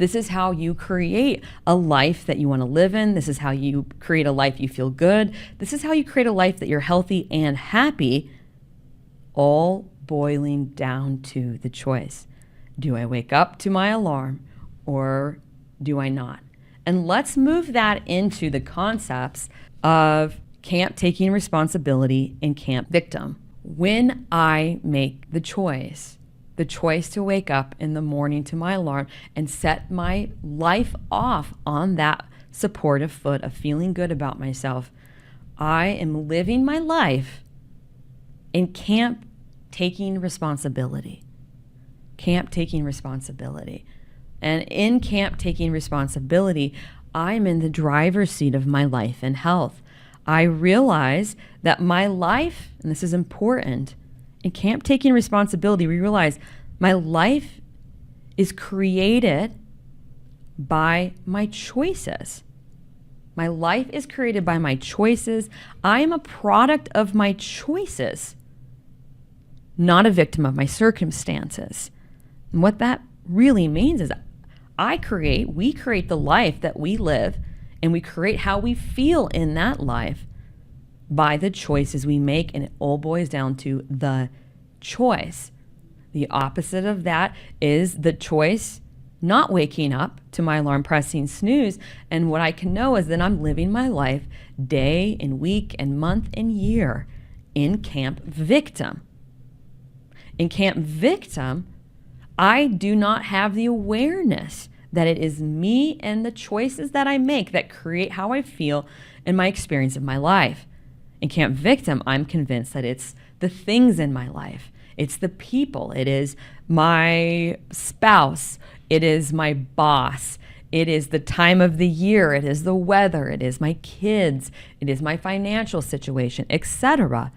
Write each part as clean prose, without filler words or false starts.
This is how you create a life that you want to live in. This is how you create a life you feel good. This is how you create a life that you're healthy and happy, all boiling down to the choice. Do I wake up to my alarm or do I not? And let's move that into the concepts of camp taking responsibility and camp victim. When I make the choice to wake up in the morning to my alarm and set my life off on that supportive foot of feeling good about myself, I am living my life in camp taking responsibility. Camp taking responsibility. And in camp taking responsibility, I'm in the driver's seat of my life and health. I realize that my life, and this is important, in camp taking responsibility, we realize my life is created by my choices. My life is created by my choices. I am a product of my choices, not a victim of my circumstances. And what that really means is we create the life that we live, and we create how we feel in that life by the choices we make, and it all boils down to the choice. The opposite of that is the choice not waking up to my alarm, pressing snooze, and what I can know is that I'm living my life day and week and month and year in camp victim. In camp victim, I do not have the awareness that it is me and the choices that I make that create how I feel and my experience of my life. In camp victim, I'm convinced that it's the things in my life. It's the people. It is my spouse. It is my boss. It is the time of the year. It is the weather. It is my kids. It is my financial situation, etc.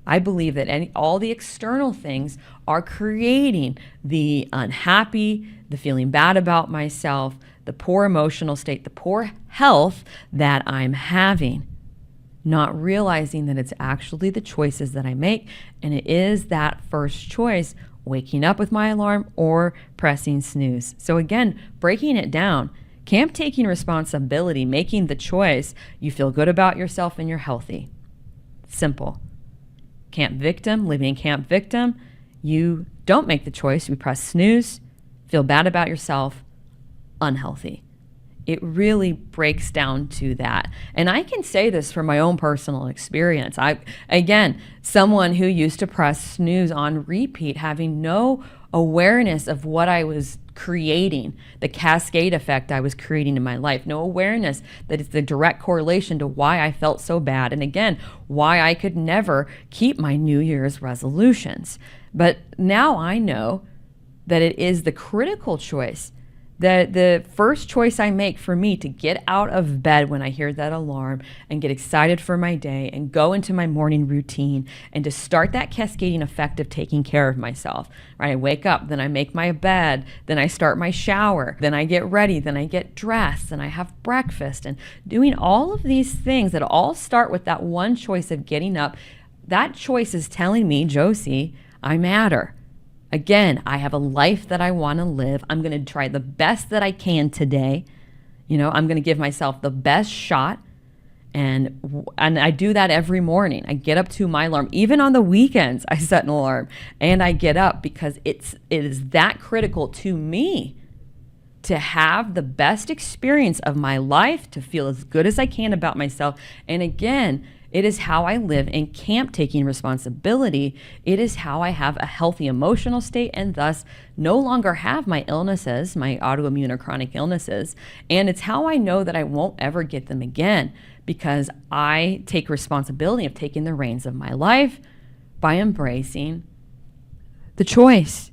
I believe that all the external things are creating the unhappy, the feeling bad about myself, the poor emotional state, the poor health that I'm having. Not realizing that it's actually the choices that I make, and it is that first choice, waking up with my alarm or pressing snooze. So again, breaking it down, camp taking responsibility, making the choice, you feel good about yourself and you're healthy. Simple. Camp victim, living in camp victim, you don't make the choice, you press snooze, feel bad about yourself, unhealthy. It really breaks down to that. And I can say this from my own personal experience. Again, someone who used to press snooze on repeat, having no awareness of what I was creating, the cascade effect I was creating in my life, no awareness that it's the direct correlation to why I felt so bad. And again, why I could never keep my New Year's resolutions. But now I know that it is the critical choice, that the first choice I make for me to get out of bed when I hear that alarm and get excited for my day and go into my morning routine and to start that cascading effect of taking care of myself. Right? I wake up, then I make my bed, then I start my shower, then I get ready, then I get dressed, and I have breakfast, and doing all of these things that all start with that one choice of getting up. That choice is telling me, Josie, I matter. Again, I have a life that I want to live. I'm going to try the best that I can today. I'm going to give myself the best shot. And I do that every morning. I get up to my alarm. Even on the weekends, I set an alarm and I get up because it is that critical to me to have the best experience of my life, to feel as good as I can about myself. And again, it is how I live in camp taking responsibility. It is how I have a healthy emotional state and thus no longer have my illnesses, my autoimmune or chronic illnesses. And it's how I know that I won't ever get them again because I take responsibility of taking the reins of my life by embracing the choice.